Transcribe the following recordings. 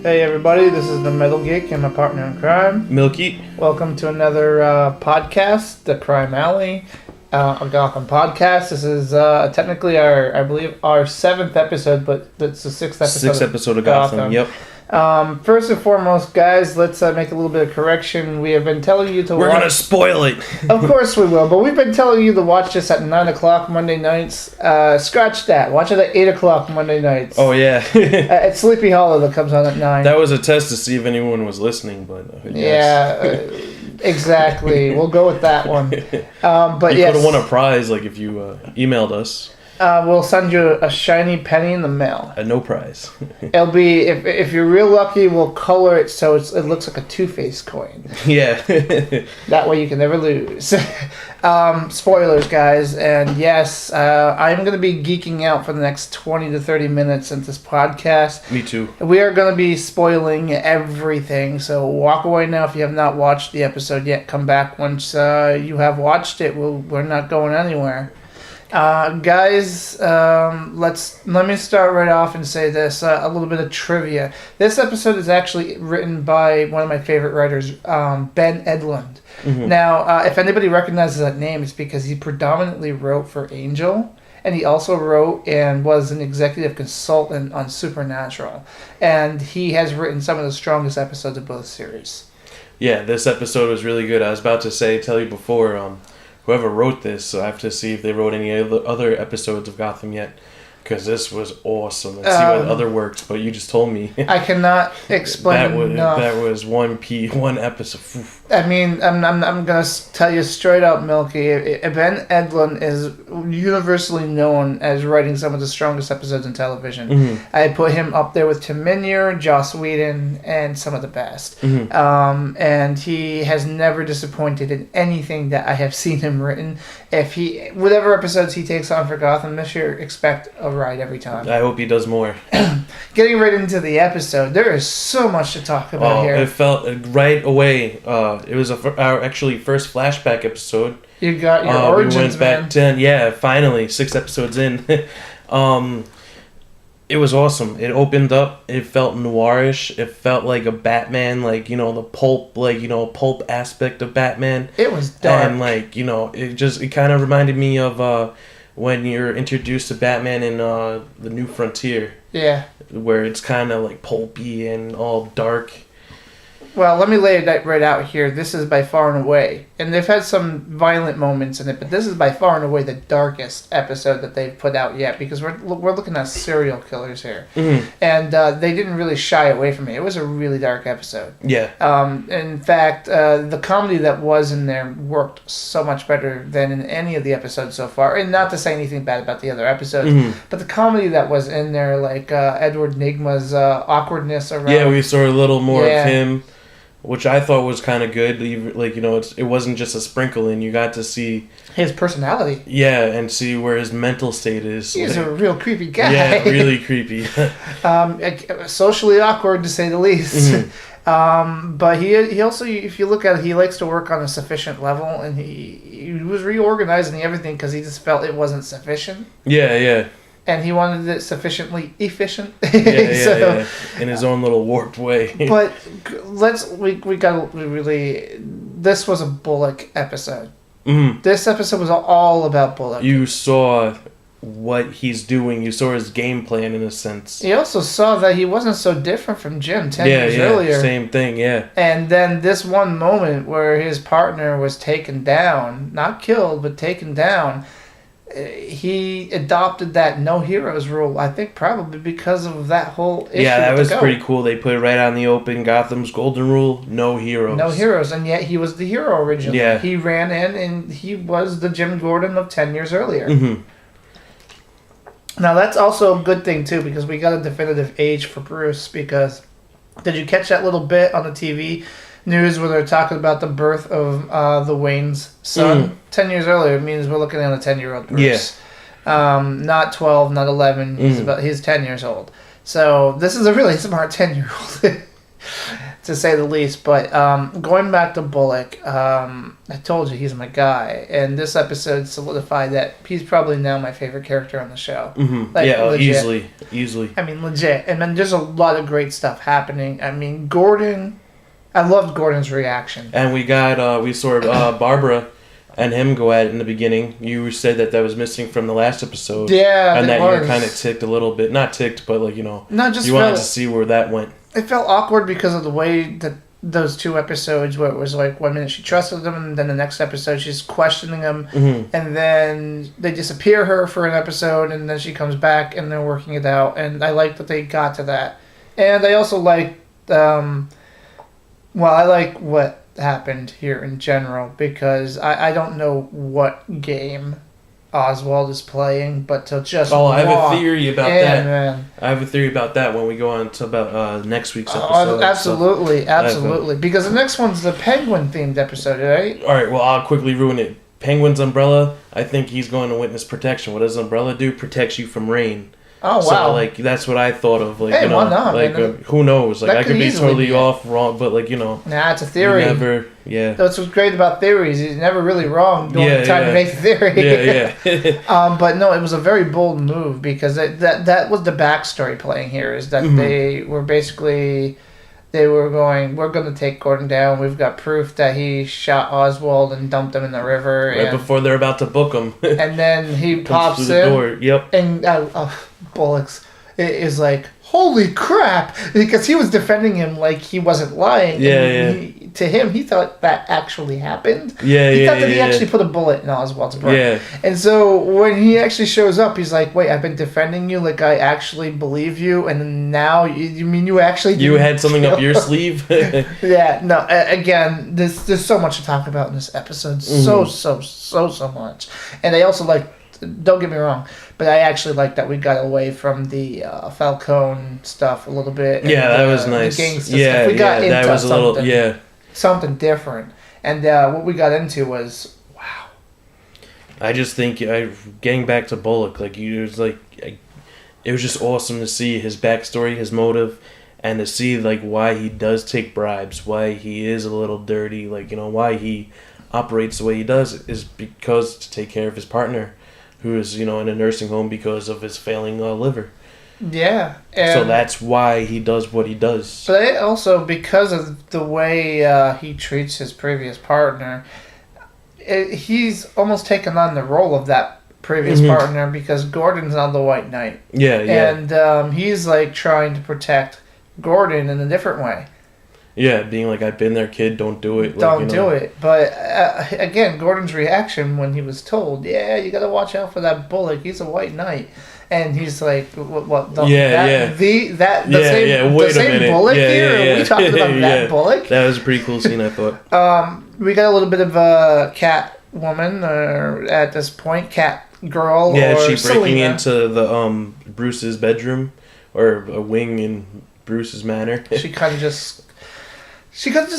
Hey everybody, this is the Metal Geek and my partner in crime. Milky. Welcome to another podcast, The Crime Alley, a Gotham podcast. This is technically I believe our 7th episode, but it's the 6th episode. 6th episode of Gotham. Yep. First and foremost, guys, let's make a little bit of correction. We have been telling you to We're going to spoil it. Of course we will, but we've been telling you to watch this at 9 o'clock Monday nights. Scratch that. Watch it at 8 o'clock Monday nights. Oh, yeah. It's Sleepy Hollow that comes on at 9. That was a test to see if anyone was listening, but yes. Yeah, exactly. We'll go with that one. But you yes, could have won a prize, like, if you emailed us. We'll send you a shiny penny in the mail. No prize. It'll be, if you're real lucky, we'll color it so it looks like a two-faced coin. Yeah. That way you can never lose. Spoilers, guys. And yes, I'm going to be geeking out for the next 20 to 30 minutes into this podcast. Me too. We are going to be spoiling everything. So walk away now if you have not watched the episode yet. Come back once you have watched it. We're not going anywhere. Guys, let me start right off and say this, a little bit of trivia. This episode is actually written by one of my favorite writers, Ben Edlund. Mm-hmm. Now, if anybody recognizes that name, it's because he predominantly wrote for Angel, and he also wrote and was an executive consultant on Supernatural, and he has written some of the strongest episodes of both series. Yeah, this episode was really good. I was about to tell you before, whoever wrote this, so I have to see if they wrote any other episodes of Gotham yet, because this was awesome. Let's see what other worked, but you just told me. I cannot explain enough. That was one episode. I mean, I'm gonna tell you straight up, Milky. Ben Edlund is universally known as writing some of the strongest episodes in television. Mm-hmm. I put him up there with Tim Minear, Joss Whedon, and some of the best. Mm-hmm. And he has never disappointed in anything that I have seen him written. Whatever episodes he takes on for Gotham this year, expect a ride every time. I hope he does more. Getting right into the episode, there is so much to talk about here. It felt right away. It was our actually first flashback episode. You got your origins, we went back 10. Finally 6 episodes in. It was awesome. It opened up. It felt noirish. It felt like a Batman, the pulp aspect of Batman. It was dark, and it kind of reminded me of when you're introduced to Batman in The New Frontier. Yeah, where it's kind of like pulpy and all dark. Well, let me lay it right out here. This is by far and away, and they've had some violent moments in it, but this is by far and away the darkest episode that they've put out yet, because we're looking at serial killers here. Mm-hmm. And they didn't really shy away from it. It was a really dark episode. Yeah. In fact, the comedy that was in there worked so much better than in any of the episodes so far, and not to say anything bad about the other episodes, mm-hmm. but the comedy that was in there, like Edward Nygma's awkwardness around... Yeah, we saw a little more of him, which I thought was kind of good. It wasn't just a sprinkle in. You got to see his personality. Yeah, and see where his mental state is. He's a real creepy guy. Yeah, really creepy. Socially awkward, to say the least. Mm-hmm. But he also, if you look at it, he likes to work on a sufficient level, and he was reorganizing everything because he just felt it wasn't sufficient. Yeah. And he wanted it sufficiently efficient. Yeah. In his own little warped way. But we got really... This was a Bullock episode. Mm-hmm. This episode was all about Bullock. You saw what he's doing. You saw his game plan, in a sense. You also saw that he wasn't so different from Jim 10 years earlier. Same thing, yeah. And then this one moment where his partner was taken down, not killed, but taken down... He adopted that no heroes rule, I think probably because of that whole issue. Yeah, that was pretty cool. They put it right out in the open. Gotham's golden rule, no heroes. No heroes, and yet he was the hero originally. Yeah. He ran in and he was the Jim Gordon of 10 years earlier. Mm-hmm. Now that's also a good thing too, because we got a definitive age for Bruce, because did you catch that little bit on the TV news where they're talking about the birth of the Wayne's son? 10 years earlier, it means we're looking at a 10-year-old Bruce. Yeah. Not 12, not 11. He's 10 years old. So this is a really smart 10-year-old. to say the least. But going back to Bullock, I told you he's my guy, and this episode solidified that he's probably now my favorite character on the show. Mm-hmm. Like, yeah, legit. easily. I mean, legit. And then there's a lot of great stuff happening. I mean, Gordon. I loved Gordon's reaction. And we got we saw Barbara and him go at it in the beginning. You said that was missing from the last episode. Yeah, and that you were kind of ticked a little bit. Not ticked, but like Not just you wanted to see where that went. It felt awkward because of the way that those two episodes where it was like 1 minute she trusted him and then the next episode she's questioning him, and then they disappear her for an episode and then she comes back and they're working it out, and I like that they got to that. And I also like I like what happened here in general because I don't know what game Oswald is playing, but to just I have a theory about that. Man. I have a theory about that when we go on to about next week's episode. Absolutely. Because the next one's the Penguin themed episode, right? All right. Well, I'll quickly ruin it. Penguin's umbrella. I think he's going to witness protection. What does umbrella do? Protects you from rain. Oh So wow! that's what I thought of. Like, hey, why not? Who knows? Like, I could be totally off wrong, but Nah, it's a theory. That's what's great about theories. You're never really wrong during the time to make the theory. But no, it was a very bold move because that was the backstory playing here. Is that they were basically. They were going, we're going to take Gordon down. We've got proof that he shot Oswald and dumped him in the river. Right before they're about to book him. And then he pops through the door. Yep. And Bullock's is like, holy crap! Because he was defending him like he wasn't lying. To him, he thought that actually happened. He thought that he actually put a bullet in Oswald's brain. Yeah. And so when he actually shows up, he's like, wait, I've been defending you like I actually believe you, and now you mean you actually you had something up your sleeve? Yeah, no, again, there's so much to talk about in this episode. So much. And I also don't get me wrong, but I actually like that we got away from the Falcone stuff a little bit. Yeah, that was nice. The gangsta stuff. We got into that was a little, something different. And what we got into was, wow. I just think, getting back to Bullock, it was just awesome to see his backstory, his motive, and to see why he does take bribes, why he is a little dirty, why he operates the way he does is because to take care of his partner, who is in a nursing home because of his failing liver. Yeah. So that's why he does what he does. But also because of the way he treats his previous partner, he's almost taken on the role of that previous partner because Gordon's not the White Knight. Yeah. And he's trying to protect Gordon in a different way. Yeah, being I've been there, kid, don't do it. Don't do it. But again, Gordon's reaction when he was told, yeah, you got to watch out for that Bullock. He's a White Knight. And he's like, what? The same Bullock here? Are we talking about that Bullock? That was a pretty cool scene, I thought. We got a little bit of a cat woman, or at this point, cat girl. Yeah, or she's breaking Selena. into the Bruce's bedroom, or a wing in Bruce's manor. She kind of just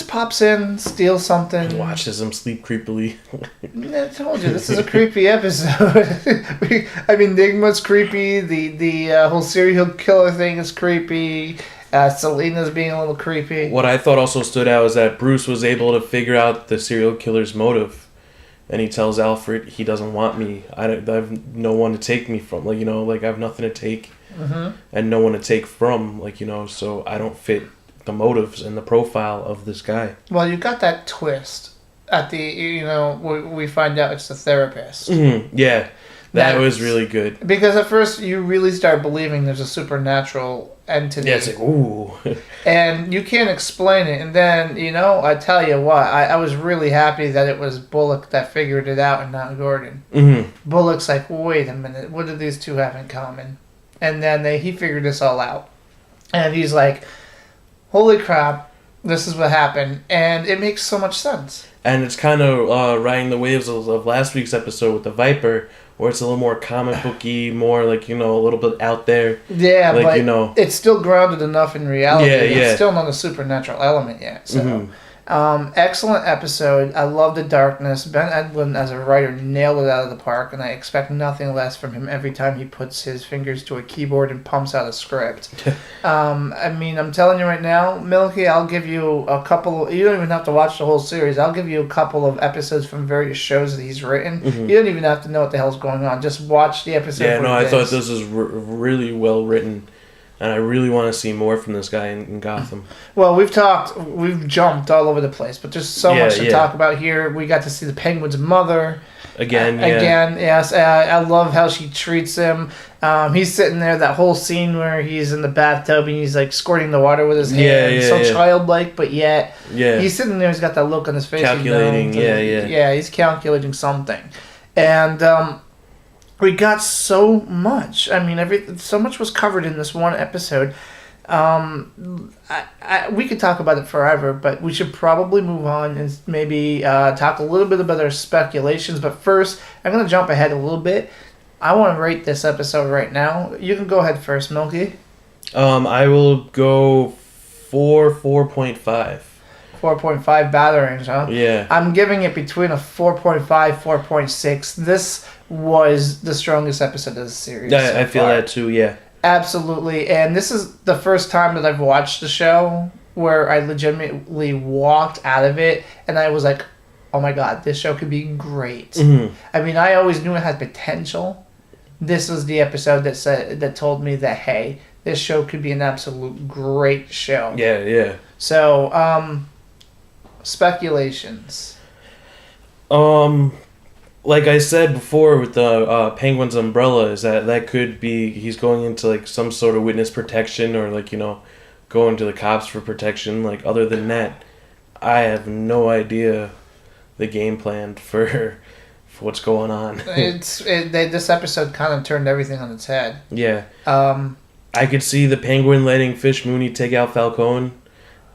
pops in, steals something. Watches him sleep creepily. I told you, this is a creepy episode. Enigma's creepy. The whole serial killer thing is creepy. Selena's being a little creepy. What I thought also stood out is that Bruce was able to figure out the serial killer's motive. And he tells Alfred he doesn't want me. I have no one to take me from. I have nothing to take. And no one to take from. So I don't fit the motives and the profile of this guy. Well, you got that twist at the, we find out it's the therapist. Yeah, that was really good. Because at first you really start believing there's a supernatural entity. Yeah, it's ooh. And you can't explain it. And then, I tell you what, I was really happy that it was Bullock that figured it out and not Gordon. Bullock's like, wait a minute, what do these two have in common? And then he figured this all out. And he's like, holy crap, this is what happened. And it makes so much sense. And it's kind of riding the waves of last week's episode with the Viper, where it's a little more comic booky, more a little bit out there. Yeah, but it's still grounded enough in reality. Yeah. It's still not a supernatural element yet. So Excellent episode. I love the darkness. Ben Edlund as a writer nailed it out of the park, and I expect nothing less from him every time he puts his fingers to a keyboard and pumps out a script. I mean, I'm telling you right now, Milky, I'll give you a couple. You don't even have to watch the whole series. I'll give you a couple of episodes from various shows that he's written. Mm-hmm. You don't even have to know what the hell's going on. Just watch the episode. Yeah, no, I thought this was really well written. And I really want to see more from this guy in Gotham. Well, we've jumped all over the place, but there's so much to talk about here. We got to see the Penguin's mother. Again, yes. I love how she treats him. He's sitting there, that whole scene where he's in the bathtub and he's like squirting the water with his hand. So childlike, but yet he's sitting there, he's got that look on his face. Calculating, Yeah, he's calculating something. And... we got so much. I mean, so much was covered in this one episode. We could talk about it forever, but we should probably move on and maybe talk a little bit about our speculations. But first, I'm going to jump ahead a little bit. I want to rate this episode right now. You can go ahead first, Milky. I will go 4.5. 4.5 batterings, huh? Yeah. I'm giving it between a 4.5, 4.6. This was the strongest episode of the series. Yeah, I feel that too, yeah. Absolutely. And this is the first time that I've watched the show where I legitimately walked out of it and I was like, oh my god, this show could be great. Mm-hmm. I mean, I always knew it had potential. This was the episode that told me that, hey, this show could be an absolute great show. Yeah. So, speculations. Like I said before with the Penguin's umbrella, is that could be he's going into like some sort of witness protection or like, going to the cops for protection. Like other than that, I have no idea the game plan for what's going on. This episode kind of turned everything on its head. Yeah. I could see the Penguin letting Fish Mooney take out Falcone,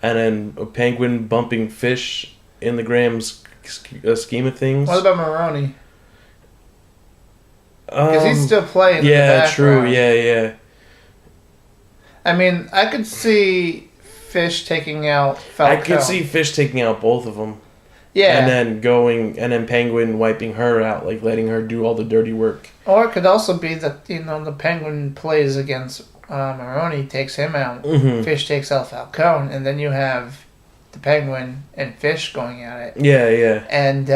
and then a Penguin bumping Fish in the Graham's scheme of things. What about Maroni? Because he's still playing. Yeah, true. Yeah. I mean, I could see Fish taking out Falcone. I could see Fish taking out both of them. Yeah. And then Penguin wiping her out, like letting her do all the dirty work. Or it could also be that, the Penguin plays against Maroni, takes him out. Mm-hmm. Fish takes out Falcone, and then you have the Penguin and Fish going at it. Yeah. And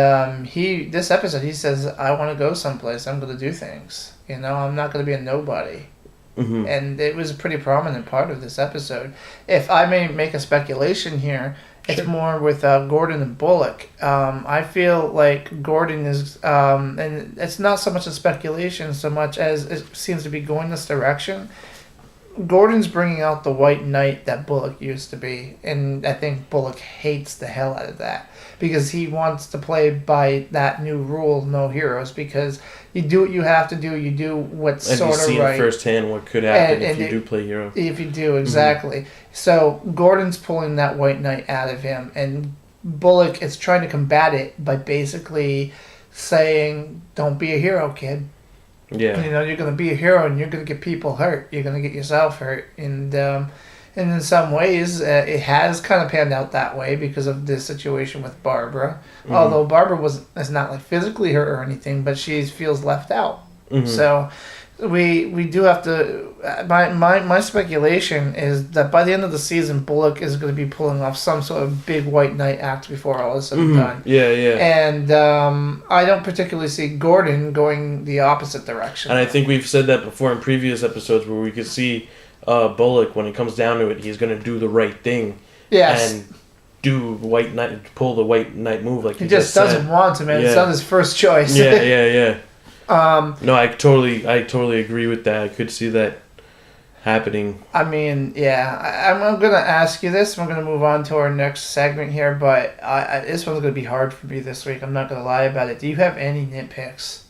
this episode, he says, I want to go someplace. I'm going to do things. I'm not going to be a nobody. Mm-hmm. And it was a pretty prominent part of this episode. If I may make a speculation here, it's more with Gordon and Bullock. I feel like Gordon is, and it's not so much a speculation so much as it seems to be going this direction. Gordon's bringing out the white knight that Bullock used to be, and I think Bullock hates the hell out of that because he wants to play by that new rule, no heroes, because you do what you have to do, you do what's sort of right. And you see firsthand what could happen if you do play hero. If you do, exactly. Mm-hmm. So Gordon's pulling that white knight out of him, and Bullock is trying to combat it by basically saying, don't be a hero, kid. Yeah. You're going to be a hero and you're going to get people hurt. You're going to get yourself hurt. And in some ways, it has kind of panned out that way because of this situation with Barbara. Mm-hmm. Although Barbara is not like physically hurt or anything, but she feels left out. Mm-hmm. So we do have to... My speculation is that by the end of the season, Bullock is going to be pulling off some sort of big white knight act before all is said and done. Yeah. And I don't particularly see Gordon going the opposite direction. And I think we've said that before in previous episodes where we could see Bullock, when it comes down to it, he's going to do the right thing. Yes. And pull the white knight move like he just doesn't want to, man. Yeah. It's not his first choice. Yeah. No, I totally agree with that. I could see that happening. I mean, yeah. I'm going to ask you this. We're going to move on to our next segment here, but this one's going to be hard for me this week. I'm not going to lie about it. Do you have any nitpicks?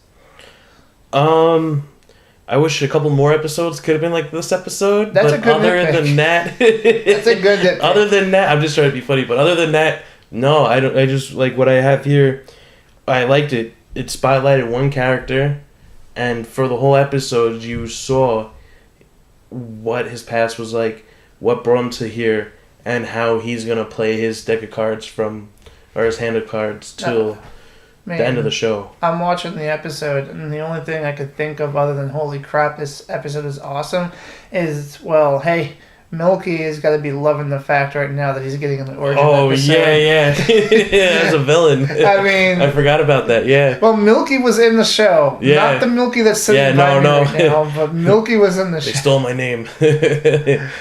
I wish a couple more episodes could have been like this episode. That's a good nitpick. Than that... That's a good nitpick. Other than that, I'm just trying to be funny, but other than that, no, I don't. I just, like, what I have here, I liked it. It spotlighted one character, and for the whole episode, you saw what his past was like, what brought him to here, and how he's gonna play his deck of cards or his hand of cards till the end of the show. I'm watching the episode, and the only thing I could think of other than holy crap, this episode is awesome, is, well, hey, Milky has got to be loving the fact right now that he's getting an origin episode. Yeah. As a villain. I mean... I forgot about that, yeah. Well, Milky was in the show. Yeah. Not the Milky that's sitting by me right now, but Milky was in the show. They stole my name.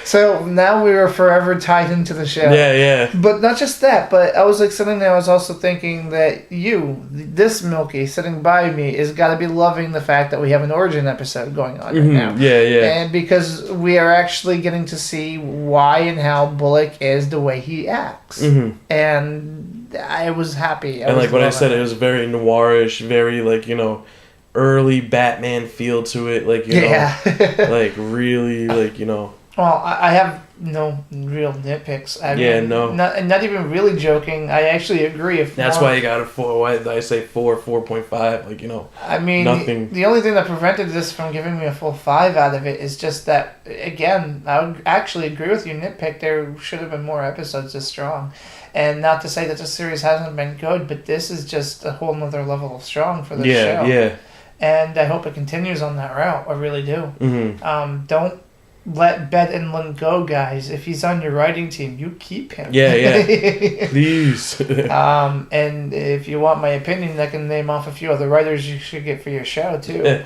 So now we are forever tied into the show. Yeah. But not just that, but I was like sitting there, I was also thinking that this Milky sitting by me, is got to be loving the fact that we have an origin episode going on right now. Yeah. And because we are actually getting to see why and how Bullock is the way he acts. And I was happy. And like what I said, it was very noirish, very early Batman feel to it, like really Well, I have no real nitpicks. I mean, no. Not even really joking. I actually agree. That's why you got a 4. Why did I say 4.5? I mean, nothing. The only thing that prevented this from giving me a full 5 out of it is just that, again, I would actually agree with you, nitpick. There should have been more episodes this strong. And not to say that the series hasn't been good, but this is just a whole nother level of strong for this show. Yeah. And I hope it continues on that route. I really do. Don't let Bet Inland go, guys. If he's on your writing team, you keep him. Yeah. Please. And if you want my opinion, I can name off a few other writers you should get for your show, too.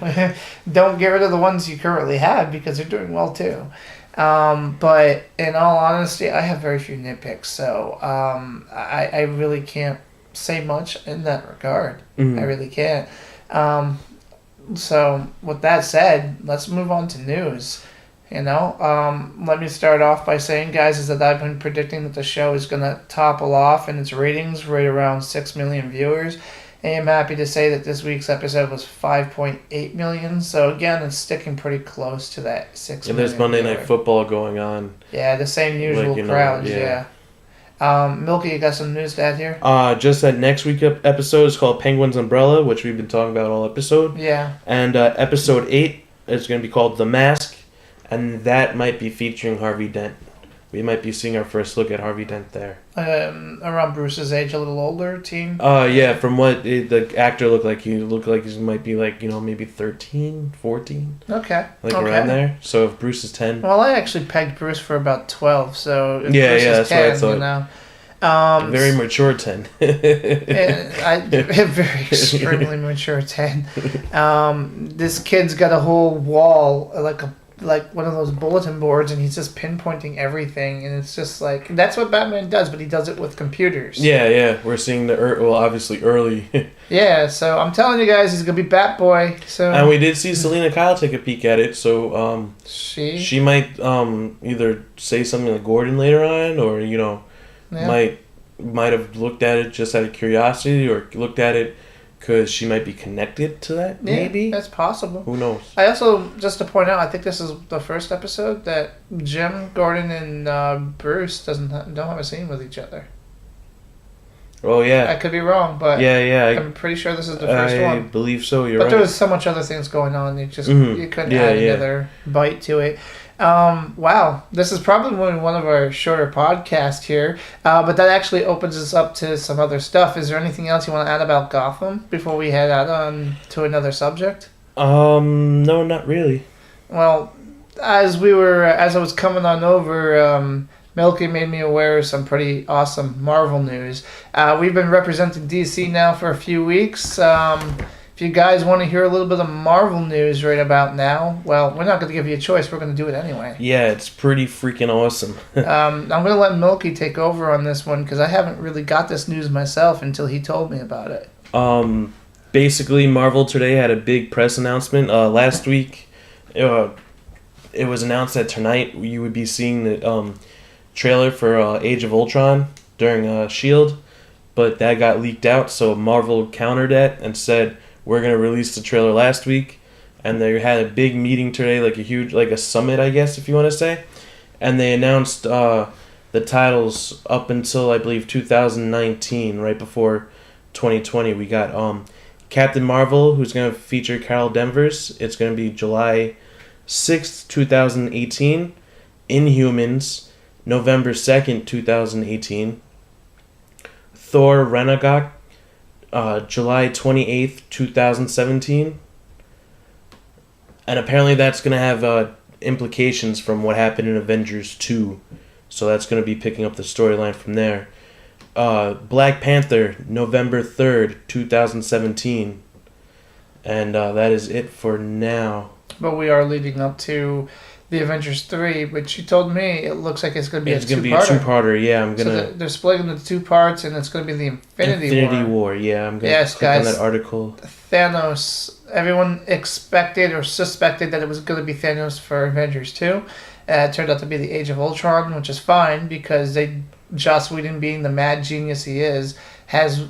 Don't get rid of the ones you currently have, because they're doing well, too. But in all honesty, I have very few nitpicks, so I really can't say much in that regard. I really can't. So with that said, let's move on to news. Let me start off by saying, guys, is that I've been predicting that the show is going to topple off in its ratings right around 6 million viewers. And I'm happy to say that this week's episode was 5.8 million. So again, it's sticking pretty close to that 6 million. And there's Monday Night Football going on. Yeah, the same usual crowds, yeah. Milky, you got some news to add here? Just that next week's episode is called Penguin's Umbrella, which we've been talking about all episode. Yeah. And episode 8 is going to be called The Mask, and that might be featuring Harvey Dent. We might be seeing our first look at Harvey Dent there. Around Bruce's age, a little older teen? Yeah, from what the actor looked like, he might be maybe 13, 14. Okay. Around there. So if Bruce is 10. Well, I actually pegged Bruce for about 12, so if Bruce that's is 10, what I thought. Very mature 10. Very extremely mature 10. This kid's got a whole wall, like one of those bulletin boards, and he's just pinpointing everything, and it's just like, that's what Batman does, but he does it with computers. Yeah, we're seeing obviously early. Yeah, so I'm telling you guys, he's gonna be Batboy. So, and we did see Selena Kyle take a peek at it, so she might either say something to Gordon later on, or might have looked at it just out of curiosity, or looked at it because she might be connected to that, maybe? That's possible. Who knows? I also, just to point out, I think this is the first episode that Jim, Gordon, and Bruce don't have a scene with each other. Oh, yeah. I could be wrong, but I'm pretty sure this is the first one. I believe so, you're right. But there was so much other things going on, you couldn't add another bite to it. Wow, this is probably one of our shorter podcasts here, but that actually opens us up to some other stuff. Is there anything else you want to add about Gotham before we head out on to another subject? No, not really. Well, as I was coming on over, Milky made me aware of some pretty awesome Marvel news. We've been representing DC now for a few weeks. If you guys want to hear a little bit of Marvel news right about now, well, we're not going to give you a choice. We're going to do it anyway. Yeah, it's pretty freaking awesome. I'm going to let Milky take over on this one because I haven't really got this news myself until he told me about it. Basically, Marvel today had a big press announcement. Last week, it was announced that tonight you would be seeing the trailer for Age of Ultron during S.H.I.E.L.D., but that got leaked out, so Marvel countered that and said, we're going to release the trailer last week, and they had a big meeting today, a summit, I guess, if you want to say, and they announced the titles up until, I believe, 2019, right before 2020. We got Captain Marvel, who's going to feature Carol Danvers. It's going to be July 6th, 2018. Inhumans November 2nd, 2018. Thor Ragnarok, July 28th, 2017. And apparently that's going to have implications from what happened in Avengers 2. So that's going to be picking up the storyline from there. Black Panther, November 3rd, 2017. And that is it for now. But we are leading up to the Avengers 3, which you told me it looks like it's going to be It's going to be a two-parter, yeah. So they're splitting into 2 parts, and it's going to be the Infinity War. Yeah. I'm going to click on that article. Thanos, everyone expected or suspected that it was going to be Thanos for Avengers 2. It turned out to be the Age of Ultron, which is fine because Joss Whedon, being the mad genius he is, has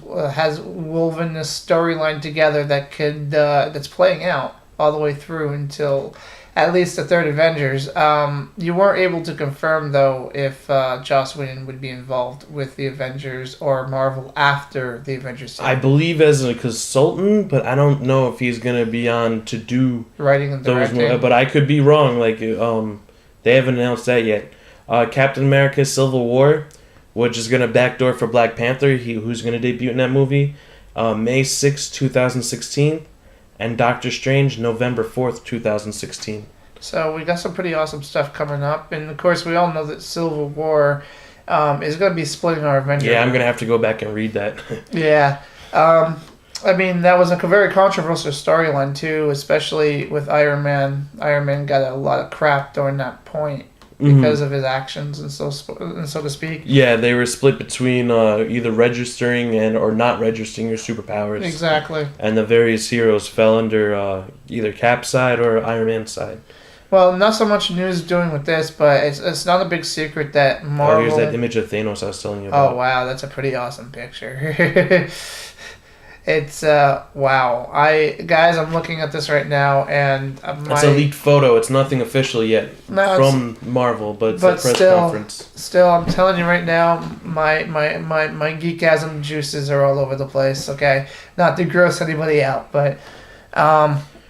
woven this storyline together that's playing out all the way through until at least the third Avengers. You weren't able to confirm, though, if Joss Whedon would be involved with the Avengers or Marvel after the Avengers. I believe as a consultant, but I don't know if he's going to be on to do writing and directing. But I could be wrong. They haven't announced that yet. Captain America: Civil War, which is going to backdoor for Black Panther, who's going to debut in that movie, May 6, 2016. And Doctor Strange, November 4th, 2016. So we got some pretty awesome stuff coming up. And, of course, we all know that Civil War is going to be splitting our Avengers. Yeah, I'm going to have to go back and read that. Yeah. I mean, that was a very controversial storyline, too, especially with Iron Man. Iron Man got a lot of crap during that point because of his actions and so to speak. Yeah, they were split between either registering or not registering your superpowers. Exactly. And the various heroes fell under either Cap's side or Iron Man's side. Well, not so much news doing with this, but it's not a big secret that Marvel... Oh, here's that image of Thanos I was telling you about. Oh, wow, that's a pretty awesome picture. It's wow. I'm looking at this right now, and it's a leaked photo. It's nothing official yet from Marvel, but it's a press conference. Still, I'm telling you right now, my geekasm juices are all over the place. Okay, not to gross anybody out, but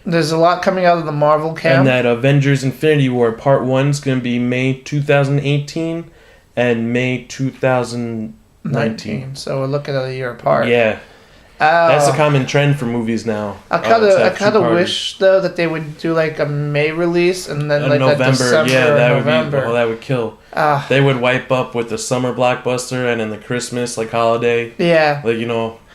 there's a lot coming out of the Marvel camp. And that Avengers: Infinity War Part 1 is going to be May 2018 and May 2019. So we're looking at a year apart. Yeah. That's a common trend for movies now. I kind of wish though that they would do like a May release and then like November. A December. Yeah, that November. that would kill. They would wipe up with the summer blockbuster and then the Christmas holiday. Yeah.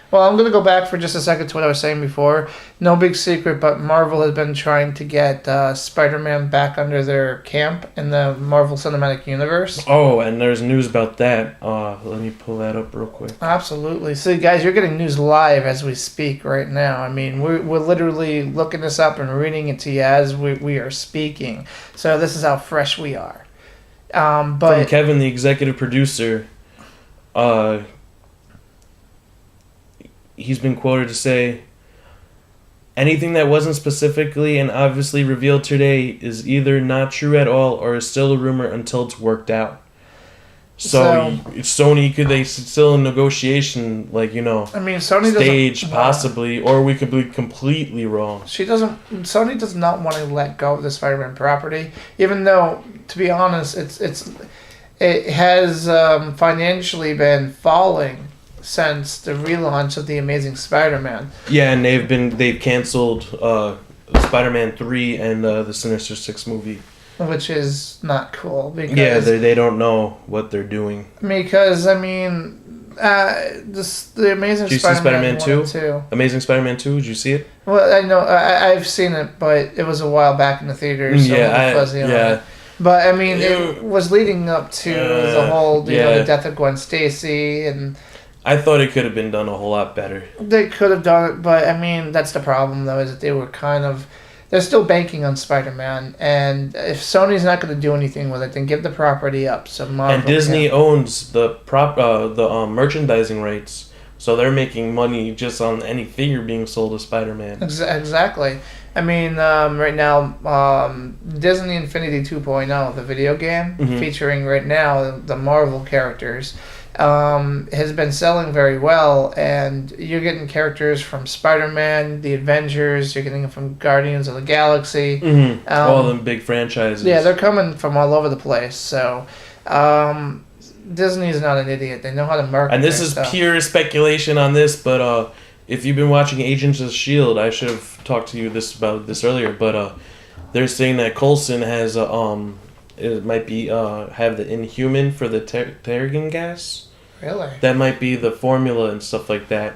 Well, I'm gonna go back for just a second to what I was saying before. No big secret, but Marvel has been trying to get Spider-Man back under their camp in the Marvel Cinematic Universe. Oh, and there's news about that. Let me pull that up real quick. Absolutely. See, guys, you're getting news live as we speak right now. I mean, we're literally looking this up and reading it to you as we are speaking. So this is how fresh we are. But from Kevin, the executive producer, he's been quoted to say, anything that wasn't specifically and obviously revealed today is either not true at all or is still a rumor until it's worked out. So Sony, could they still in negotiation, I mean, Sony stage possibly, or we could be completely wrong. Sony does not want to let go of the Spider-Man property, even though, to be honest, it has financially been falling since the relaunch of The Amazing Spider-Man. Yeah, and they've canceled Spider-Man 3 and the Sinister Six movie. Which is not cool. Because, yeah, they don't know what they're doing. Because, the Amazing Spider-Man... Did you see Spider-Man 2? Amazing Spider-Man 2, did you see it? Well, I know, I've seen it, but it was a while back in the theaters, so I'm fuzzy on it. But, it was leading up to the whole, the death of Gwen Stacy, and... I thought it could have been done a whole lot better. They could have done it, but that's the problem though, is that they were they're still banking on Spider-Man, and if Sony's not going to do anything with it, then give the property up. So Marvel and Disney owns the merchandising rights, so they're making money just on any figure being sold to Spider-Man. Exactly. Right now, Disney Infinity 2.0, the video game, featuring right now the Marvel characters, has been selling very well, and you're getting characters from Spider-Man, the Avengers, you're getting them from Guardians of the Galaxy. All them big franchises. Yeah, they're coming from all over the place, so Disney's not an idiot. They know how to market. And this their is stuff. pure speculation on this, but if you've been watching Agents of S.H.I.E.L.D., I should have talked to you about this earlier, but they're saying that Coulson has it might be have the Inhuman for the Terrigen gas. Really? That might be the formula and stuff like that.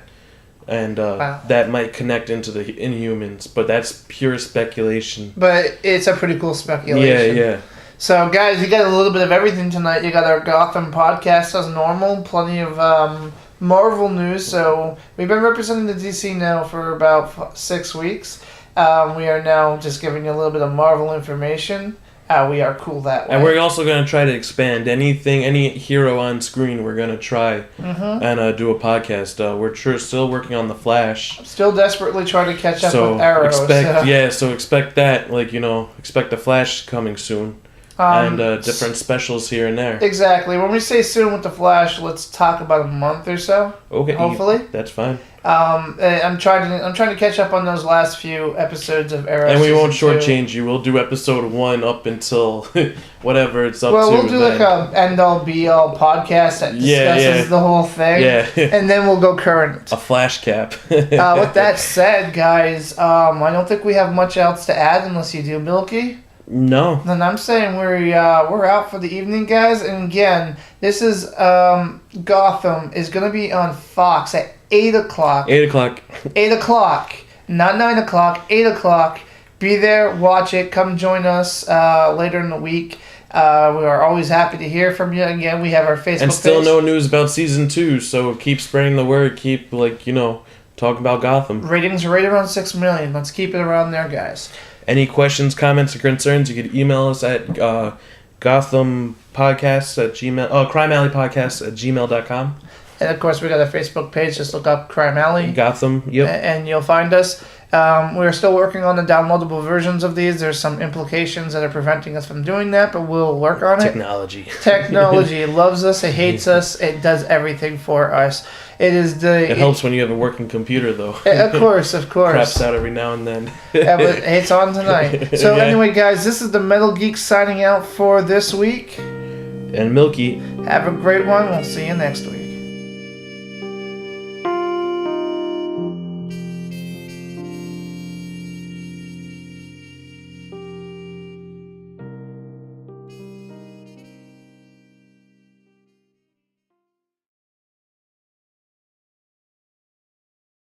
And Wow. that might connect into the Inhumans, but that's pure speculation. But it's a pretty cool speculation. Yeah. So, guys, you got a little bit of everything tonight. You got our Gotham podcast as normal, plenty of Marvel news. So, we've been representing the DC now for about 6 weeks. We are now just giving you a little bit of Marvel information. We are cool that way. And we're also going to try to expand any hero on screen. We're going to try and do a podcast. We're still working on the Flash. Still desperately trying to catch up So with Arrow. expect that. Expect the Flash coming soon. And different specials here and there. Exactly. When we say soon with the Flash, let's talk about a month or so. Okay. Hopefully. That's fine. I'm trying to catch up on those last few episodes of Arrow. And we won't season 2. shortchange you. We'll do episode 1 up until whatever it's up to. Well, we'll do like a end-all be-all podcast that discusses the whole thing. Yeah. And then we'll go current. A flash cap. With that said, guys, I don't think we have much else to add unless you do, Milky. No. Then I'm saying we're out for the evening, guys. And again, this is Gotham is going to be on Fox at 8 o'clock. 8 o'clock. 8 o'clock. Not 9 o'clock. 8 o'clock. Be there. Watch it. Come join us later in the week. We are always happy to hear from you. Again, we have our Facebook And still page. no news about season 2, so keep spreading the word. Keep, talking about Gotham. Ratings are right around 6 million. Let's keep it around there, guys. Any questions, comments, or concerns, you could email us at crimealleypodcast@gmail.com. And of course, we got a Facebook page. Just look up Crime Alley. Gotham, yep. And you'll find us. We're still working on the downloadable versions of these. There's some implications that are preventing us from doing that, but we'll work on it. Technology loves us. It hates us. It does everything for us. It helps when you have a working computer, though. Of course. Craps out every now and then. Yeah, but it's on tonight. So anyway, guys, this is the Metal Geek signing out for this week. And Milky. Have a great one. We'll see you next week.